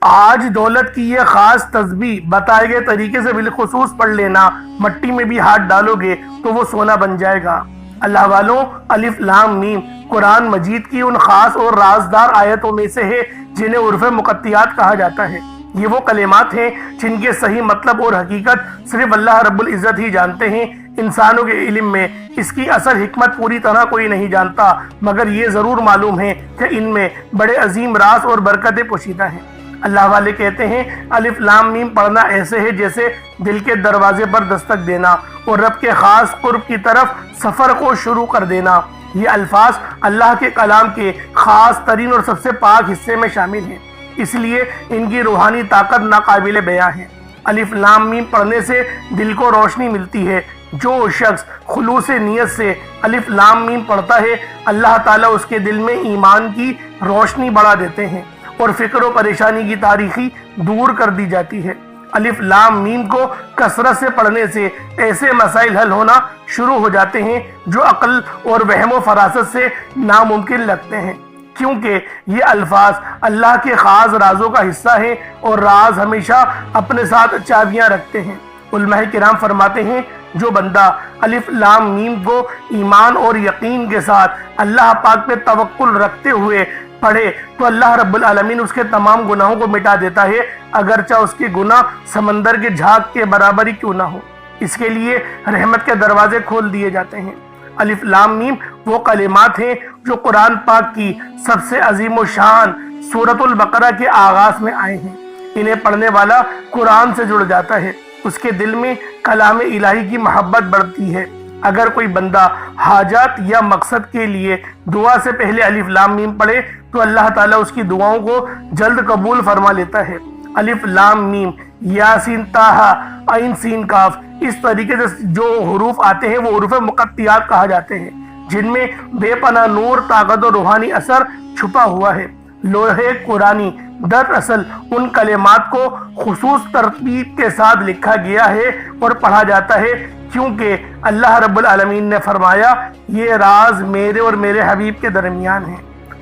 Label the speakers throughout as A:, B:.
A: آج دولت کی یہ خاص تسبیح بتائے گئے طریقے سے بالخصوص پڑھ لینا، مٹی میں بھی ہاتھ ڈالو گے تو وہ سونا بن جائے گا۔ اللہ والوں، الف لام میم قرآن مجید کی ان خاص اور رازدار آیتوں میں سے ہے جنہیں عرف مقطعات کہا جاتا ہے۔ یہ وہ کلمات ہیں جن کے صحیح مطلب اور حقیقت صرف اللہ رب العزت ہی جانتے ہیں۔ انسانوں کے علم میں اس کی اصل حکمت پوری طرح کوئی نہیں جانتا، مگر یہ ضرور معلوم ہے کہ ان میں بڑے عظیم راز اور برکتیں پوشیدہ ہیں۔ اللہ والے کہتے ہیں الف لام میم پڑھنا ایسے ہے جیسے دل کے دروازے پر دستک دینا اور رب کے خاص قرب کی طرف سفر کو شروع کر دینا۔ یہ الفاظ اللہ کے کلام کے خاص ترین اور سب سے پاک حصے میں شامل ہیں، اس لیے ان کی روحانی طاقت ناقابل بیاں ہے۔ الف لام میم پڑھنے سے دل کو روشنی ملتی ہے۔ جو شخص خلوص نیت سے الف لام میم پڑھتا ہے، اللہ تعالیٰ اس کے دل میں ایمان کی روشنی بڑھا دیتے ہیں اور فکر و پریشانی کی تاریکی دور کر دی جاتی ہے۔ الف لام میم کو کثرت سے پڑھنے سے ایسے مسائل حل ہونا شروع ہو جاتے ہیں جو عقل اور وہم و فراست سے ناممکن لگتے ہیں، کیونکہ یہ الفاظ اللہ کے خاص رازوں کا حصہ ہیں اور راز ہمیشہ اپنے ساتھ چابیاں رکھتے ہیں۔ علماء کرام فرماتے ہیں جو بندہ الف لام میم کو ایمان اور یقین کے ساتھ اللہ پاک پہ توکل رکھتے ہوئے پڑھے تو اللہ رب العالمین اس کے تمام گناہوں کو مٹا دیتا ہے، اگرچہ اس کے گناہ سمندر کے جھاگ کے برابر ہی کیوں نہ ہو۔ اس کے لیے رحمت کے دروازے کھول دیے جاتے ہیں۔ الف لام میم وہ کلمات ہیں جو قرآن پاک کی سب سے عظیم و شان سورۃ البقرہ کے آغاز میں آئے ہیں۔ انہیں پڑھنے والا قرآن سے جڑ جاتا ہے، اس کے دل میں کلام الہی کی محبت بڑھتی ہے۔ اگر کوئی بندہ حاجات یا مقصد کے لیے دعا سے پہلے الف لام میم پڑھے تو اللہ تعالیٰ اس کی دعاؤں کو جلد قبول فرما لیتا ہے۔ الف لام میم یاسین تاہا عین سین کاف، اس طریقے سے جو حروف آتے ہیں وہ حروف مقطعات کہا جاتے ہیں، جن میں بے پناہ نور، طاقت و روحانی اثر چھپا ہوا ہے۔ لوحے قرآنی دراصل ان کلمات کو خصوص ترتیب کے ساتھ لکھا گیا ہے اور پڑھا جاتا ہے، کیونکہ اللہ رب العالمین نے فرمایا یہ راز میرے اور میرے حبیب کے درمیان ہے۔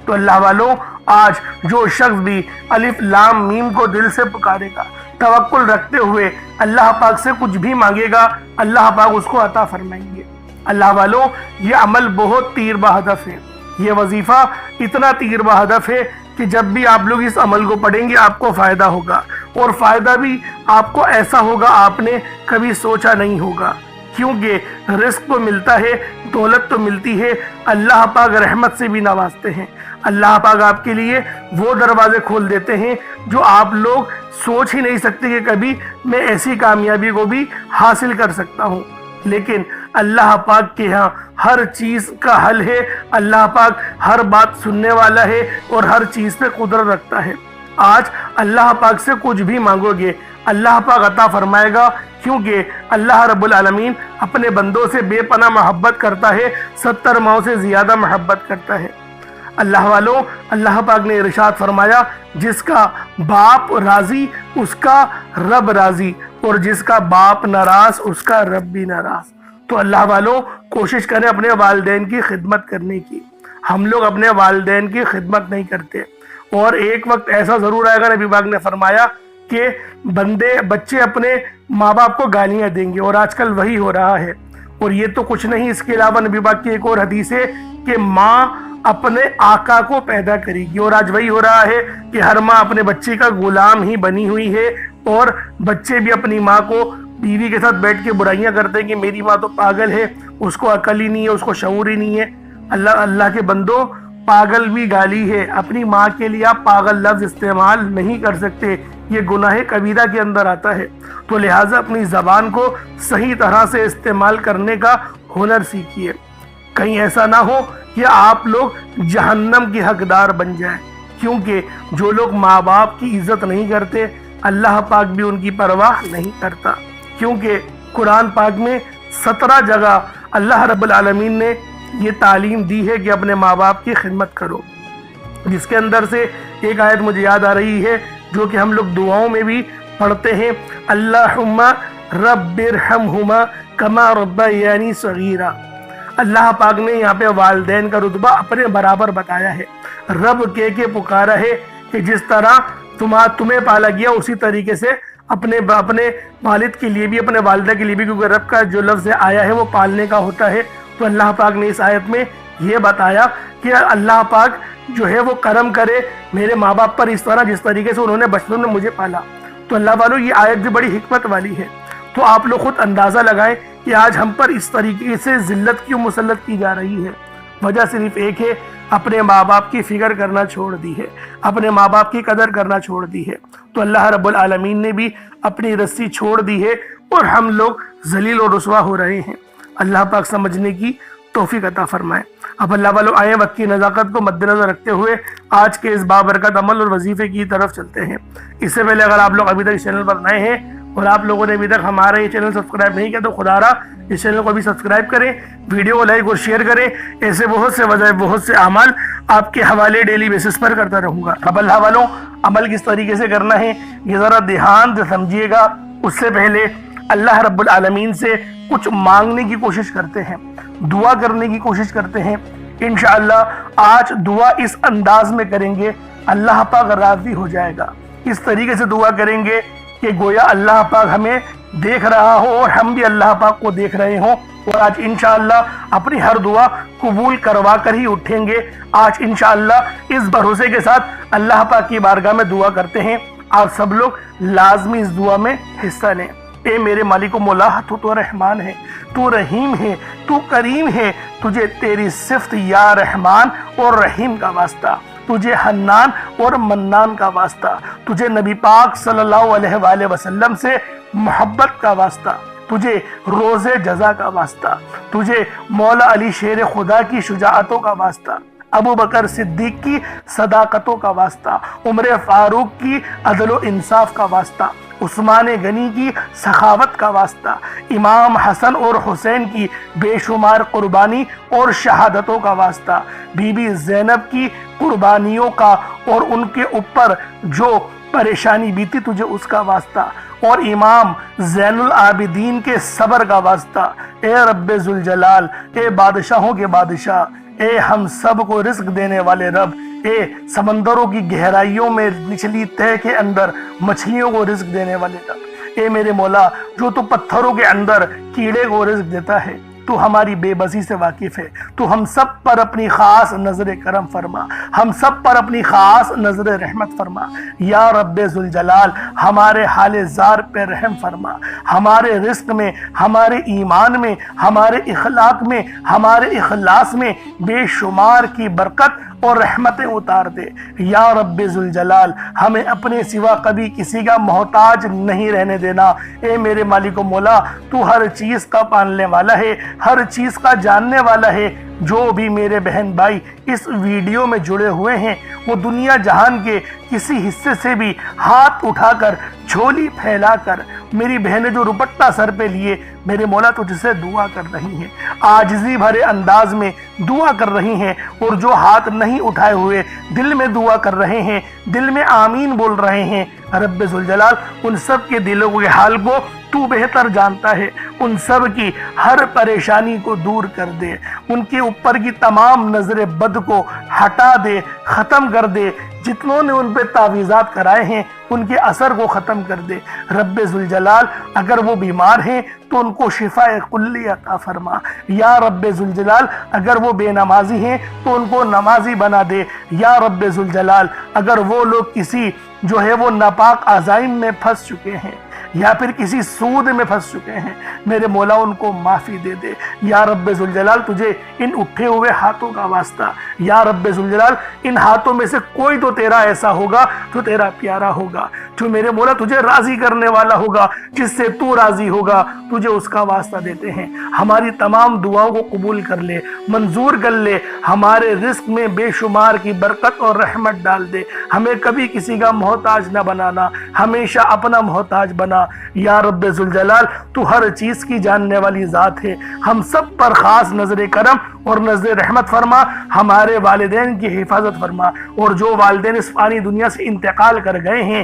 A: تو اللہ والوں، آج جو شخص بھی الف لام میم کو دل سے پکارے گا، توکل رکھتے ہوئے اللہ پاک سے کچھ بھی مانگے گا، اللہ پاک اس کو عطا فرمائیں گے۔ اللہ والوں، یہ عمل بہت تیر بہدف ہے، یہ وظیفہ اتنا تیر بہدف ہے کہ جب بھی آپ لوگ اس عمل کو پڑھیں گے آپ کو فائدہ ہوگا، اور فائدہ بھی آپ کو ایسا ہوگا آپ نے کبھی سوچا نہیں ہوگا، کیونکہ رزق تو ملتا ہے، دولت تو ملتی ہے، اللہ پاک رحمت سے بھی نوازتے ہیں۔ اللہ پاک آپ کے لیے وہ دروازے کھول دیتے ہیں جو آپ لوگ سوچ ہی نہیں سکتے کہ کبھی میں ایسی کامیابی کو بھی حاصل کر سکتا ہوں، لیکن اللہ پاک کے ہاں ہر چیز کا حل ہے۔ اللہ پاک ہر بات سننے والا ہے اور ہر چیز پہ قدرت رکھتا ہے۔ آج اللہ پاک سے کچھ بھی مانگو گے اللہ پاک عطا فرمائے گا، کیونکہ اللہ رب العالمین اپنے بندوں سے بے پناہ محبت کرتا ہے، 70 ماؤں سے زیادہ محبت کرتا ہے۔ اللہ والوں، اللہ پاک نے ارشاد فرمایا جس کا باپ راضی اس کا رب راضی، اور جس کا باپ ناراض اس کا رب بھی ناراض۔ تو اللہ والوں، کوشش کریں اپنے والدین کی خدمت کرنے کی۔ ہم لوگ اپنے والدین کی خدمت نہیں کرتے، اور ایک وقت ایسا ضرور آئے گا، نبی پاک نے فرمایا کہ بچے اپنے ماں باپ کو گالیاں دیں گے، اور آج کل وہی ہو رہا ہے۔ اور یہ تو کچھ نہیں، اس کے علاوہ نبی پاک کی ایک اور حدیث ہے کہ ماں اپنے آقا کو پیدا کرے گی، اور آج وہی ہو رہا ہے کہ ہر ماں اپنے بچے کا غلام ہی بنی ہوئی ہے، اور بچے بھی اپنی ماں کو بیوی کے ساتھ بیٹھ کے برائیاں کرتے ہیں کہ میری ماں تو پاگل ہے، اس کو عقل ہی نہیں ہے، اس کو شعور ہی نہیں ہے۔ اللہ کے بندوں، پاگل بھی گالی ہے، اپنی ماں کے لیے آپ پاگل لفظ استعمال نہیں کر سکتے، یہ گناہ کبیرہ کے اندر آتا ہے۔ تو لہٰذا اپنی زبان کو صحیح طرح سے استعمال کرنے کا ہنر سیکھیے، کہیں ایسا نہ ہو کہ آپ لوگ جہنم کی حقدار بن جائیں، کیونکہ جو لوگ ماں باپ کی عزت نہیں کرتے اللہ پاک بھی ان کی پرواہ نہیں کرتا، کیونکہ قرآن پاک میں 17 جگہ اللہ رب العالمین نے یہ تعلیم دی ہے کہ اپنے ماں باپ کی خدمت کرو، جس کے اندر سے ایک آیت مجھے یاد آ رہی ہے جو کہ ہم لوگ دعاؤں میں بھی پڑھتے ہیں، اللہم رب ارحمہما کما ربیانی صغیرا۔ اللہ پاک نے یہاں پہ والدین کا رتبہ اپنے برابر بتایا ہے، رب کے پکارا ہے کہ جس طرح تمہیں پالا گیا اسی طریقے سے اپنے والد کے لیے بھی، اپنے والدہ کے لیے بھی، کیونکہ رب کا جو لفظ آیا ہے وہ پالنے کا ہوتا ہے۔ تو اللہ پاک نے اس آیت میں یہ بتایا کہ اللہ پاک جو ہے وہ کرم کرے میرے ماں باپ پر اس طرح جس طریقے سے انہوں نے بچپن میں مجھے پالا۔ تو اللہ والوں یہ آیت بھی بڑی حکمت والی ہے۔ تو آپ لوگ خود اندازہ لگائیں کہ آج ہم پر اس طریقے سے ذلت کیوں مسلط کی جا رہی ہے۔ وجہ صرف ایک ہے، اپنے ماں باپ کی فکر کرنا چھوڑ دی ہے، اپنے ماں باپ کی قدر کرنا چھوڑ دی ہے۔ تو اللہ رب العالمین نے بھی اپنی رسی چھوڑ دی ہے اور ہم لوگ ذلیل و رسوا ہو رہے ہیں۔ اللہ پاک سمجھنے کی توفیق عطا فرمائے۔ اب اللہ والوں آئیں وقت کی نزاکت کو مد نظر رکھتے ہوئے آج کے اس بابرکت عمل اور وظیفے کی طرف چلتے ہیں۔ اس سے پہلے اگر آپ لوگ ابھی تک اس چینل پر نئے ہیں اور آپ لوگوں نے ابھی تک ہمارا یہ چینل سبسکرائب نہیں کیا تو خدا را اس چینل کو بھی سبسکرائب کریں، ویڈیو کو لائک اور شیئر کریں۔ ایسے بہت سے وظائف، بہت سے اعمال آپ کے حوالے ڈیلی بیسس پر کرتا رہوں گا۔ اب اللہ والوں عمل کس طریقے سے کرنا ہے یہ ذرا دھیان سے سمجھیے گا۔ اس سے پہلے اللہ رب العالمین سے کچھ مانگنے کی کوشش کرتے ہیں، دعا کرنے کی کوشش کرتے ہیں۔ انشاءاللہ آج دعا اس انداز میں کریں گے اللہ پاک راضی ہو جائے گا۔ اس طریقے سے دعا کریں گے کہ گویا اللہ پاک ہمیں دیکھ رہا ہو اور ہم بھی اللہ پاک کو دیکھ رہے ہوں، اور آج انشاءاللہ اپنی ہر دعا قبول کروا کر ہی اٹھیں گے۔ آج انشاءاللہ اس بھروسے کے ساتھ اللہ پاک کی بارگاہ میں دعا کرتے ہیں۔ آپ سب لوگ لازمی اس دعا میں حصہ لیں۔ اے میرے مالک و مولا، تو رحمان ہے، تو رحیم ہے، تو کریم ہے، تجھے تیری صفت یا رحمان اور رحیم کا واسطہ، تجھے حنان اور منان کا واسطہ، تجھے نبی پاک صلی اللہ علیہ وآلہ وسلم سے محبت کا واسطہ، تجھے روز جزا کا واسطہ، تجھے مولا علی شیر خدا کی شجاعتوں کا واسطہ، ابو بکر صدیق کی صداقتوں کا واسطہ، عمر فاروق کی عدل و انصاف کا واسطہ، عثمان غنی کی سخاوت کا واسطہ، امام حسن اور حسین کی بے شمار قربانی اور شہادتوں کا واسطہ، بی بی زینب کی قربانیوں کا اور ان کے اوپر جو پریشانی بیتی تجھے اس کا واسطہ، اور امام زین العابدین کے صبر کا واسطہ۔ اے رب ذوالجلال، اے بادشاہوں کے بادشاہ، اے ہم سب کو رزق دینے والے رب، اے سمندروں کی گہرائیوں میں نچلی تہہ کے اندر مچھلیوں کو رزق دینے والے رب، اے میرے مولا جو تو پتھروں کے اندر کیڑے کو رزق دیتا ہے، تو ہماری بے بسی سے واقف ہے، تو ہم سب پر اپنی خاص نظر کرم فرما، ہم سب پر اپنی خاص نظر رحمت فرما۔ یا رب ذوالجلال ہمارے حال زار پہ رحم فرما، ہمارے رزق میں، ہمارے ایمان میں، ہمارے اخلاق میں، ہمارے اخلاص میں بے شمار کی برکت اور رحمتیں اتار دے۔ یا رب ذوالجلال ہمیں اپنے سوا کبھی کسی کا محتاج نہیں رہنے دینا۔ اے میرے مالک و مولا، تو ہر چیز کا پالنے والا ہے، ہر چیز کا جاننے والا ہے۔ جو بھی میرے بہن بھائی اس ویڈیو میں جڑے ہوئے ہیں وہ دنیا جہان کے کسی حصے سے بھی ہاتھ اٹھا کر، جھولی پھیلا کر، میری بہنیں جو رپٹہ سر پہ لیے میرے مولا تجھ سے دعا کر رہی ہیں، عاجزی بھرے انداز میں دعا کر رہی ہیں، اور جو ہاتھ نہیں اٹھائے ہوئے دل میں دعا کر رہے ہیں، دل میں آمین بول رہے ہیں، رب ذوالجلال ان سب کے دلوں کے حال کو تو بہتر جانتا ہے، ان سب کی ہر پریشانی کو دور کر دے، ان کے اوپر کی تمام نظر بد کو ہٹا دے، ختم کر دے، جتنوں نے ان پہ تعویذات کرائے ہیں ان کے اثر کو ختم کر دے۔ رب ذوالجلال اگر وہ بیمار ہیں تو ان کو شفاء کلی عطا فرما۔ یا رب ذوالجلال اگر وہ بے نمازی ہیں تو ان کو نمازی بنا دے۔ یا رب ذوالجلال اگر وہ لوگ کسی جو ہے وہ ناپاک عزائم میں پھنس چکے ہیں یا پھر کسی سود میں پھنس چکے ہیں، میرے مولا ان کو معافی دے دے۔ یا رب ذوالجلال تجھے ان اٹھے ہوئے ہاتھوں کا واسطہ، یا رب ذوالجلال ان ہاتھوں میں سے کوئی تو تیرا ایسا ہوگا جو تیرا پیارا ہوگا، جو میرے مولا تجھے راضی کرنے والا ہوگا، جس سے تو راضی ہوگا، تجھے اس کا واسطہ دیتے ہیں۔ ہماری تمام دعاؤں کو قبول کر لے، منظور کر لے، ہمارے رزق میں بے شمار کی برکت اور رحمت ڈال دے، ہمیں کبھی کسی کا محتاج نہ بنانا، ہمیشہ اپنا محتاج بنا۔ یا رب ذوالجلال تو ہر چیز کی جاننے والی ذات ہے، ہم سب پر خاص نظر کرم اور نظر رحمت فرما، ہمارے والدین کی حفاظت فرما، اور جو والدین اس فانی دنیا سے انتقال کر گئے ہیں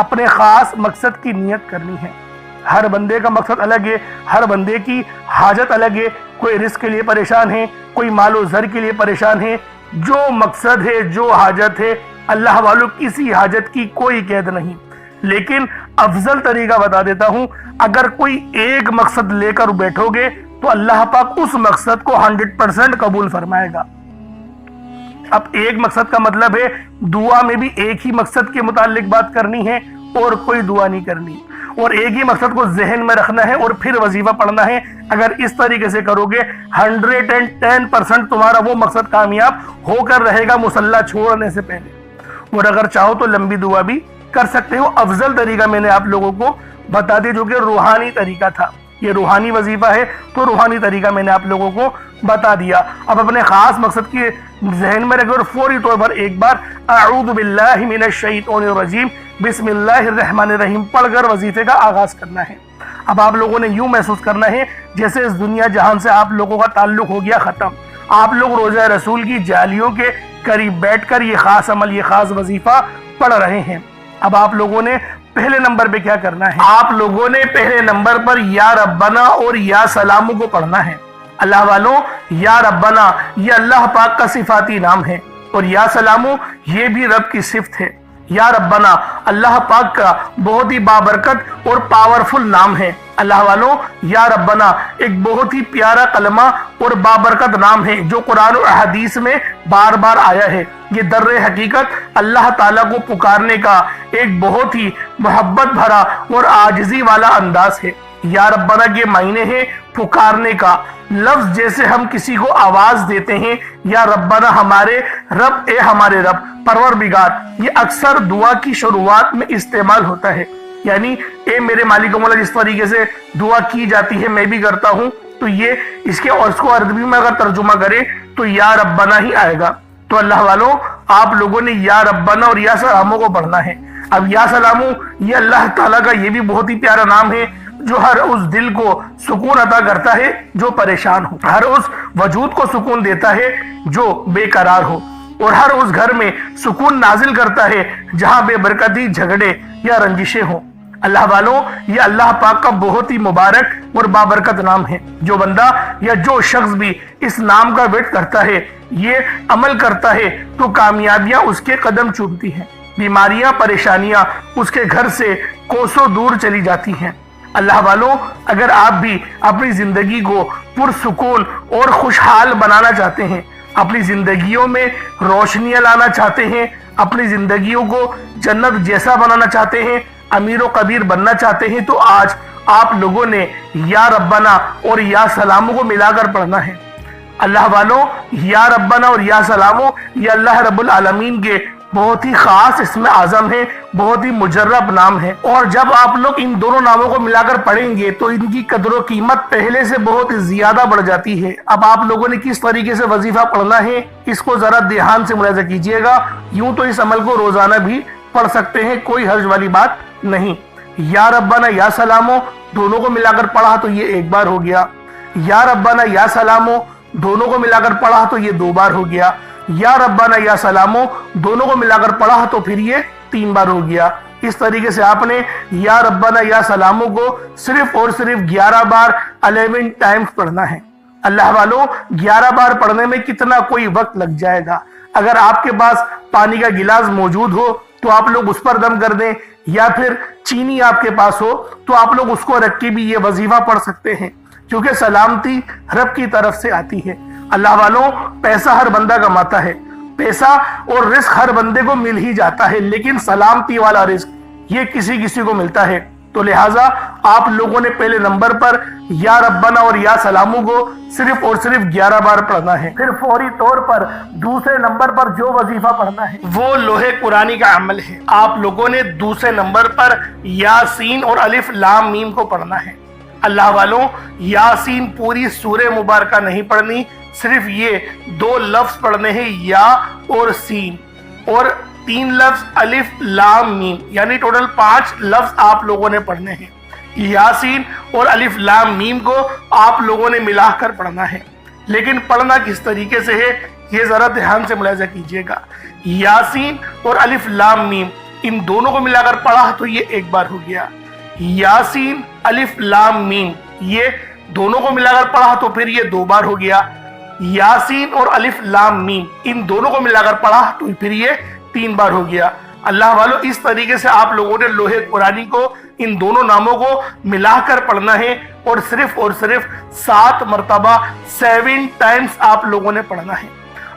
A: اپنے خاص مقصد کی نیت کرنی ہے۔ ہر بندے کا مقصد الگ ہے، ہر بندے کی حاجت الگ ہے، کوئی رزق کے لیے پریشان ہے، کوئی مال و زر کے لیے پریشان ہے۔ جو مقصد ہے، جو حاجت ہے، اللہ والوں کسی حاجت کی کوئی قید نہیں، لیکن افضل طریقہ بتا دیتا ہوں، اگر کوئی ایک مقصد لے کر بیٹھو گے تو اللہ پاک اس مقصد کو 100% قبول فرمائے گا۔ اب ایک مقصد کا مطلب ہے دعا میں بھی ایک ہی مقصد کے متعلق بات کرنی ہے اور کوئی دعا نہیں کرنی، اور ایک ہی مقصد کو ذہن میں رکھنا ہے اور پھر وظیفہ پڑھنا ہے۔ اگر اس طریقے سے کرو گے 110% تمہارا وہ مقصد کامیاب ہو کر رہے گا مصلی چھوڑنے سے پہلے۔ اور اگر چاہو تو لمبی دعا بھی کر سکتے ہو۔ افضل طریقہ میں نے آپ لوگوں کو بتا دیا جو کہ روحانی طریقہ تھا، یہ روحانی وظیفہ ہے تو روحانی طریقہ میں نے آپ لوگوں کو بتا دیا۔ اب اپنے خاص مقصد کی ذہن میں رکھیں اور فوری طور پر ایک بار اعوذ باللہ من الشیطان الرجیم بسم اللہ الرحمن الرحیم پڑھ کر وظیفے کا آغاز کرنا ہے۔ اب آپ لوگوں نے یوں محسوس کرنا ہے جیسے اس دنیا جہان سے آپ لوگوں کا تعلق ہو گیا ختم، آپ لوگ روضہ رسول کی جالیوں کے قریب بیٹھ کر یہ خاص عمل، یہ خاص وظیفہ پڑھ رہے ہیں۔ اب آپ لوگوں نے پہلے نمبر پہ کیا کرنا ہے؟ آپ لوگوں نے پہلے نمبر پر یا ربنا اور یا سلامو کو پڑھنا ہے۔ اللہ والوں، یا ربنا یہ اللہ پاک کا صفاتی نام ہے اور یا سلامو یہ بھی رب کی صفت ہے۔ یا ربنا اللہ پاک کا بہت ہی بابرکت اور پاورفل نام ہے۔ اللہ والوں، یا ربنا ایک بہت ہی پیارا کلمہ اور بابرکت نام ہے جو قرآن و حدیث میں بار بار آیا ہے۔ یہ در حقیقت اللہ تعالیٰ کو پکارنے کا ایک بہت ہی محبت بھرا اور عاجزی والا انداز ہے۔ یا ربنا کے معنی ہے پکارنے کا لفظ، جیسے ہم کسی کو آواز دیتے ہیں یا ربنا ہمارے رب، اے ہمارے رب، پروردگار، یہ اکثر دعا کی شروعات میں استعمال ہوتا ہے، یعنی اے میرے مالک و مولا جس طریقے سے دعا کی جاتی ہے میں بھی کرتا ہوں، تو یہ اس کو عربی میں اگر ترجمہ کرے تو یا ربنا ہی آئے گا۔ تو اللہ والوں، آپ لوگوں نے یا ربنا اور یا سلامو کو پڑھنا ہے۔ اب یا سلامو یہ اللہ تعالیٰ کا یہ بھی بہت ہی پیارا نام ہے جو ہر اس دل کو سکون عطا کرتا ہے جو پریشان ہو، ہر اس وجود کو سکون دیتا ہے جو بے قرار ہو، اور ہر اس گھر میں سکون نازل کرتا ہے جہاں بے برکتی، جھگڑے یا رنجشیں ہوں۔ اللہ والوں، یہ اللہ پاک کا بہت ہی مبارک اور بابرکت نام ہے۔ جو بندہ یا جو شخص بھی اس نام کا ورد کرتا ہے، یہ عمل کرتا ہے، تو کامیابیاں اس کے قدم چومتی ہیں، بیماریاں، پریشانیاں اس کے گھر سے کوسوں دور چلی جاتی ہیں۔ اللہ والوں، اگر آپ بھی اپنی زندگی کو پرسکون اور خوشحال بنانا چاہتے ہیں، اپنی زندگیوں میں روشنیاں لانا چاہتے ہیں، اپنی زندگیوں کو جنت جیسا بنانا چاہتے ہیں، امیر و کبیر بننا چاہتے ہیں، تو آج آپ لوگوں نے یا ربنا اور یا سلامو کو ملا کر پڑھنا ہے۔ اللہ والوں، یا ربنا اور یا سلامو یہ اللہ رب العالمین کے بہت ہی خاص اسم اعظم ہے، بہت ہی مجرب نام ہے، اور جب آپ لوگ ان دونوں ناموں کو ملا کر پڑھیں گے تو ان کی قدر و قیمت پہلے سے بہت زیادہ بڑھ جاتی ہے۔ اب آپ لوگوں نے کس طریقے سے وظیفہ پڑھنا ہے اس کو ذرا دھیان سے ملاحظہ کیجئے گا۔ یوں تو اس عمل کو روزانہ بھی پڑھ سکتے ہیں، کوئی حرج والی بات نہیں۔ یا ربنا یا سلامو دونوں کو ملا کر پڑھا تو یہ ایک بار ہو گیا، یا ربنا یا سلامو دونوں کو ملا کر پڑھا تو یہ 2 بار ہو گیا، یا ربنا یا سلامو دونوں کو ملا کر پڑھا تو پھر یہ 3 بار ہو گیا۔ اس طریقے سے آپ نے یا ربنا یا سلامو کو صرف اور صرف 11 بار 11 ٹائمز پڑھنا ہے۔ اللہ والوں، 11 بار پڑھنے میں کتنا کوئی وقت لگ جائے گا۔ اگر آپ کے پاس پانی کا گلاس موجود ہو تو آپ لوگ اس پر دم کر دیں، یا پھر چینی آپ کے پاس ہو تو آپ لوگ اس کو رکھ کے بھی یہ وظیفہ پڑھ سکتے ہیں، کیونکہ سلامتی رب کی طرف سے آتی ہے۔ اللہ والوں، پیسہ ہر بندہ کماتا ہے، پیسہ اور رزق ہر بندے کو مل ہی جاتا ہے، لیکن سلامتی والا رزق یہ کسی کو ملتا ہے۔ تو لہٰذا آپ لوگوں نے پہلے نمبر پر یا ربنا اور یا سلامو کو صرف اور صرف 11 بار پڑھنا ہے۔ پھر فوری طور پر دوسرے نمبر پر جو وظیفہ پڑھنا ہے وہ لوحے قرآنی کا عمل ہے۔ آپ لوگوں نے دوسرے نمبر پر یاسین اور الف لام میم کو پڑھنا ہے۔ اللہ والوں، یاسین پوری سورہ مبارکہ نہیں پڑھنی، صرف یہ 2 لفظ پڑھنے ہیں، یا اور سین، اور 3 لفظ الف لام میم، یعنی ٹوٹل 5 لفظ آپ لوگوں نے پڑھنے ہیں۔ یاسین اور الف لام میم کو آپ لوگوں نے ملا کر پڑھنا ہے، لیکن پڑھنا کس طریقے سے ہے یہ ذرا دھیان سے ملاحظہ کیجئے گا۔ یاسین اور الف لام میم ان دونوں کو ملا کر پڑھا تو یہ ایک بار ہو گیا۔ یاسین الف لام میم، یہ دونوں کو ملا کر پڑھا تو پھر یہ 2 بار ہو گیا۔ یاسین اور الف لام میم ان دونوں کو ملا کر پڑھا تو پھر یہ 3 بار ہو گیا۔ اللہ والو، اس طریقے سے آپ لوگوں نے لوح قرآنی کو ان دونوں ناموں کو ملا کر پڑھنا ہے اور صرف 7 مرتبہ 7 ٹائمز آپ لوگوں نے پڑھنا ہے۔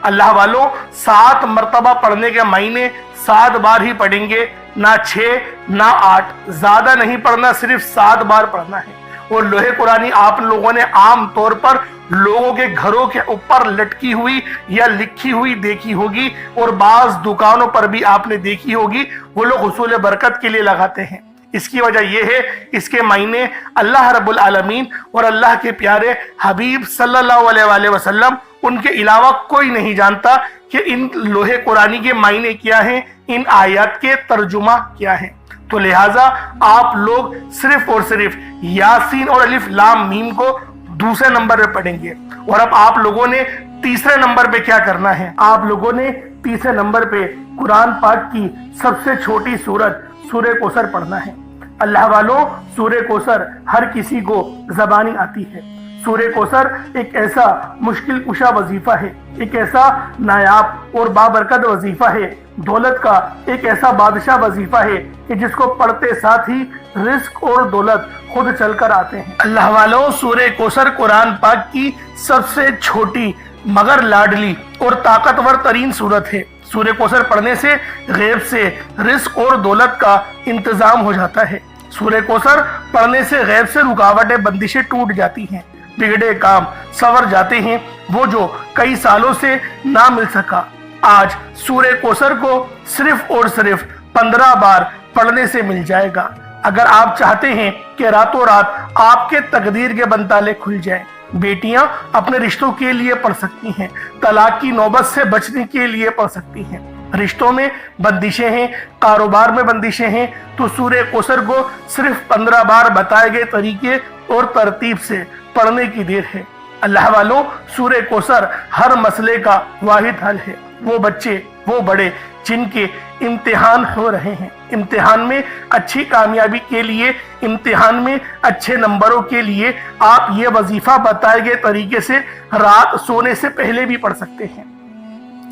A: اللہ والو، 7 مرتبہ پڑھنے کے معنی 7 بار ہی پڑھیں گے، نہ 6 نہ 8، زیادہ نہیں پڑھنا، صرف 7 بار پڑھنا ہے۔ اور لوح قرآنی آپ لوگوں نے عام طور پر لوگوں کے گھروں کے اوپر لٹکی ہوئی یا لکھی ہوئی دیکھی ہوگی، اور بعض دکانوں پر بھی آپ نے دیکھی ہوگی، وہ لوگ حصول برکت کے لیے لگاتے ہیں۔ اس کی وجہ یہ ہے، اس کے معنی اللہ رب العالمین اور اللہ کے پیارے حبیب صلی اللہ علیہ وآلہ وسلم ان کے علاوہ کوئی نہیں جانتا کہ ان لوح قرآنی کے معنی کیا ہیں، ان آیات کے ترجمہ کیا ہیں۔ تو لہٰذا آپ لوگ صرف اور صرف یاسین اور الف لام میم کو دوسرے نمبر پہ پڑھیں گے۔ اور اب آپ لوگوں نے تیسرے نمبر پہ کیا کرنا ہے؟ آپ لوگوں نے تیسرے نمبر پہ قرآن پاک کی سب سے چھوٹی سورت سورہ کوثر پڑھنا ہے۔ اللہ والوں، سورہ کوثر ہر کسی کو زبانی آتی ہے۔ سورہ کوثر ایک ایسا مشکل کشا وظیفہ ہے، ایک ایسا نایاب اور بابرکت وظیفہ ہے، دولت کا ایک ایسا بادشاہ وظیفہ ہے کہ جس کو پڑھتے ساتھ ہی رزق اور دولت خود چل کر آتے ہیں۔ اللہ والوں، سورہ کوثر قرآن پاک کی سب سے چھوٹی مگر لاڈلی اور طاقتور ترین سورت ہے۔ سورہ کوثر پڑھنے سے غیب سے رزق اور دولت کا انتظام ہو جاتا ہے۔ سورہ کوثر پڑھنے سے غیب سے رکاوٹیں بندشیں ٹوٹ جاتی ہیں، بگڑے کام سنور جاتے ہیں، وہ جو کئی سالوں سے نہ مل سکا آج سورہ کوثر کو صرف اور صرف 15 بار پڑھنے سے مل جائے گا۔ اگر آپ چاہتے ہیں کہ راتوں رات آپ کے تقدیر کے بنتالے کھل جائیں، بیٹیاں اپنے رشتوں کے لیے پڑھ سکتی ہیں، طلاق کی نوبت سے بچنے کے لیے پڑھ سکتی ہیں، رشتوں میں بندشیں ہیں، کاروبار میں بندشیں ہیں، تو سورہ کوثر کو صرف 15 بار بتائے گئے طریقے اور ترتیب سے پڑھنے کی دیر ہے۔ اللہ والوں، سورہ کوثر ہر مسئلے کا واحد حل ہے۔ وہ بچے، وہ بڑے جن کے امتحان ہو رہے ہیں، امتحان میں اچھی کامیابی کے لیے، امتحان میں اچھے نمبروں کے لیے آپ یہ وظیفہ بتائے گئے طریقے سے رات سونے سے پہلے بھی پڑھ سکتے ہیں۔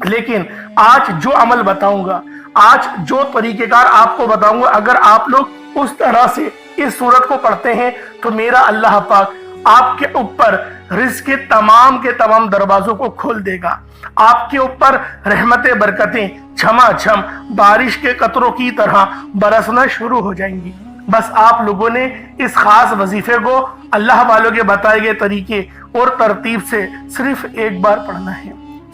A: لیکن آج جو عمل بتاؤں گا، آج جو طریقہ کار آپ کو بتاؤں گا، اگر آپ لوگ اس طرح سے اس سورت کو پڑھتے ہیں تو میرا اللہ پاک آپ کے اوپر رزق کے تمام دروازوں کو کھول دے گا۔ آپ کے اوپر رحمتیں، برکتیں چھما چھم بارش کے قطروں کی طرح برسنا شروع ہو جائیں گی۔ بس آپ لوگوں نے اس خاص وظیفے کو اللہ والوں کے بتائے گئے طریقے اور ترتیب سے صرف ایک بار پڑھنا ہے۔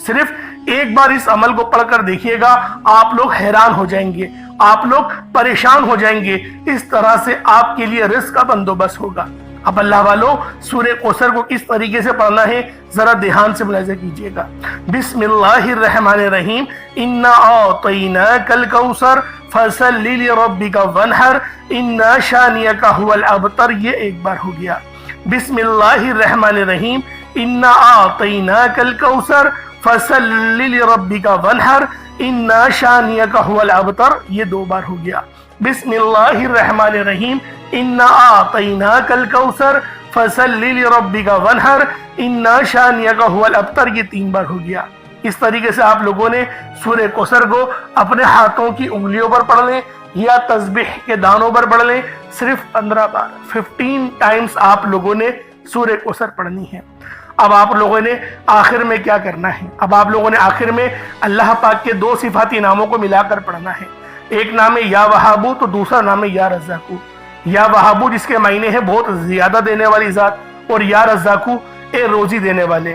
A: صرف ایک بار اس عمل کو پڑھ کر دیکھیے گا، آپ لوگ حیران ہو جائیں گے، آپ لوگ پریشان ہو جائیں گے، اس طرح سے آپ کے لیے رزق کا بندوبست ہوگا۔ اب اللہ والوں، سورہ کوثر کو کس طریقے سے پڑھنا ہے ذرا دھیان سے ملاحظہ کیجئے گا۔ بسم اللہ الرحمن الرحیم، انا اعطیناک الکوثر فصل لربک وانحر ان شانئک هو الابتر، یہ ایک بار ہو گیا۔ بسم اللہ الرحمن الرحیم، انا اعطیناک الکوثر فصل لربک وانحر ان شانئک هو الابتر، یہ 2 بار ہو گیا۔ بسم اللہ الرحمن الرحیم، انا اعطیناک الکوثر فصل لربک وانحر ان شانئک هو الابتر، یہ 3 بار ہو گیا۔ اس طریقے سے آپ لوگوں نے سورہ کوثر کو اپنے ہاتھوں کی انگلیوں پر پڑھ لیں یا تسبیح کے دانوں پر پڑھ لیں، صرف 15 بار 15 ٹائمز آپ لوگوں نے سورہ کوثر پڑھنی ہے۔ اب آپ لوگوں نے آخر میں کیا کرنا ہے؟ اب آپ لوگوں نے آخر میں اللہ پاک کے 2 صفاتی ناموں کو ملا کر پڑھنا ہے۔ ایک نام ہے یا وہابو، تو دوسرا نام ہے یا رزاقو۔ یا وہابو جس کے معنی ہے بہت زیادہ دینے والی ذات، اور یا رزاقو اے روزی دینے والے۔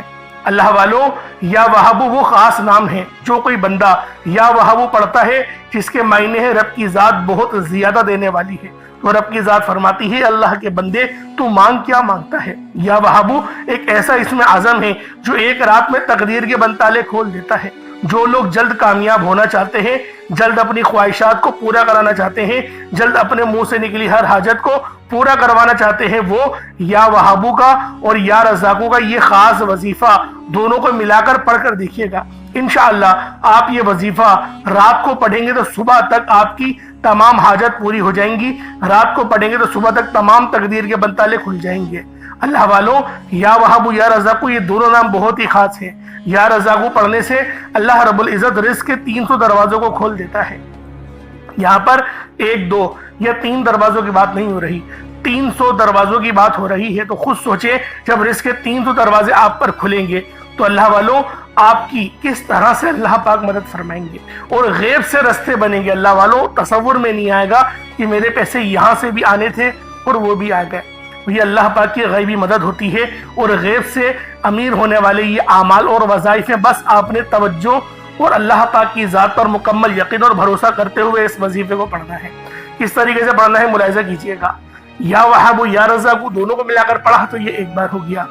A: اللہ والوں، یا وہابو وہ خاص نام ہے، جو کوئی بندہ یا وہابو پڑھتا ہے جس کے معنی ہے رب کی ذات بہت زیادہ دینے والی ہے، تو رب کی ذات فرماتی ہے اللہ کے بندے تو مانگ کیا مانگتا ہے۔ یا وہابو ایک ایسا اسم اعظم ہے جو ایک رات میں تقدیر کے بنتالے کھول دیتا ہے۔ جو لوگ جلد کامیاب ہونا چاہتے ہیں، جلد اپنی خواہشات کو پورا کرانا چاہتے ہیں، جلد اپنے منہ سے نکلی ہر حاجت کو پورا کروانا چاہتے ہیں، وہ یا وہابو کا اور یا رزاقو کا یہ خاص وظیفہ دونوں کو ملا کر پڑھ کر دیکھیے گا۔ انشاءاللہ آپ یہ وظیفہ رات کو پڑھیں گے تو صبح تک آپ کی تمام حاجت پوری ہو جائیں گی. رات کو پڑھیں گے تو صبح تک تمام تقدیر کے بند تالے کھل جائیں گے. اللہ والوں، یا وہاب یا رزاق، یہ دونوں نام بہت ہی خاص ہیں. یا رزاق پڑھنے سے اللہ رب العزت رزق کے 300 دروازوں کو کھول دیتا ہے. یہاں پر 1 2 یا 3 دروازوں کی بات نہیں ہو رہی، 300 دروازوں کی بات ہو رہی ہے. تو خود سوچیں جب رزق کے 300 دروازے آپ پر کھلیں گے تو اللہ والوں آپ کی کس طرح سے اللہ پاک مدد فرمائیں گے اور غیب سے رستے بنیں گے. اللہ والوں تصور میں نہیں آئے گا کہ میرے پیسے یہاں سے بھی آنے تھے اور وہ بھی آ گئے. یہ اللہ پاک کی غیبی مدد ہوتی ہے اور غیب سے امیر ہونے والے یہ اعمال اور وظائف ہیں. بس آپ نے توجہ اور اللہ پاک کی ذات پر مکمل یقین اور بھروسہ کرتے ہوئے اس وظیفے کو پڑھنا ہے. کس طریقے سے پڑھنا ہے ملاحظہ کیجئے گا. یا وہاب یا رزاق دونوں کو ملا کر پڑھا تو یہ ایک بار ہو گیا.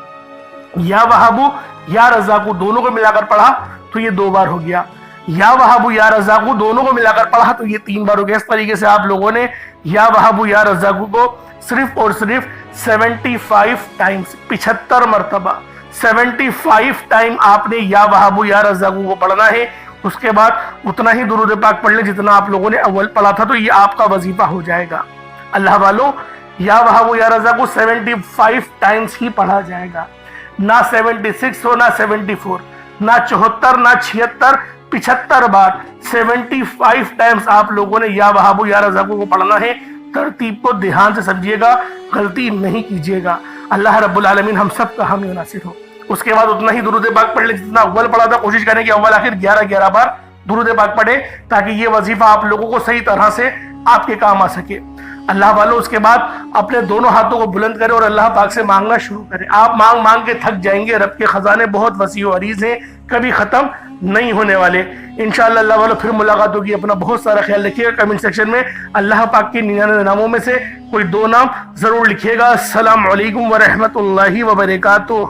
A: یا وہاب یا رزاق دونوں کو ملا کر پڑھا تو یہ 2 بار ہو گیا. یا وہاب یا رزاق دونوں کو ملا کر پڑھا تو یہ 3 بار ہو گیا. اس طریقے سے آپ لوگوں نے یا وہاب یا رزاق کو صرف اور صرف 75 ٹائمز 75 مرتبہ 75 ٹائم آپ نے یا وہاب یا رزاق کو پڑھنا ہے. اس کے بعد اتنا ہی درود پاک پڑھ لیں جتنا آپ لوگوں نے اول پڑھا تھا تو یہ آپ کا وظیفہ ہو جائے گا. اللہ والوں یا وہاب یا رزاق کو 75 ٹائمز ہی پڑھا جائے گا. نہ 76 ہو، نہ 74، نہ 74، نہ 76، 75 بار 75 ٹائمز آپ لوگوں نے یا وہاب یا رزاق کو پڑھنا ہے. ترتیب کو دھیان سے سمجھیے گا، غلطی نہیں کیجیے گا. اللہ رب العالمین ہم سب کا حامی و ناصر ہو. اس کے بعد اتنا ہی درود پاک پڑھ لیں جتنا اول پڑھا تھا. کوشش کریں کہ اول آخر 11 بار درود پاک پڑھیں تاکہ یہ وظیفہ آپ لوگوں کو صحیح طرح سے آپ کے کام آ سکے. اللہ والوں اس کے بعد اپنے دونوں ہاتھوں کو بلند کریں اور اللہ پاک سے مانگنا شروع کریں. آپ مانگ کے تھک جائیں گے. رب کے خزانے بہت وسیع و عریض ہیں، کبھی ختم نہیں ہونے والے. انشاءاللہ اللہ والوں پھر ملاقات ہوگی. اپنا بہت سارا خیال رکھیے گا. کمنٹ سیکشن میں اللہ پاک کے 99 ناموں میں سے کوئی 2 نام ضرور لکھیے گا. السلام علیکم ورحمۃ اللہ وبرکاتہ.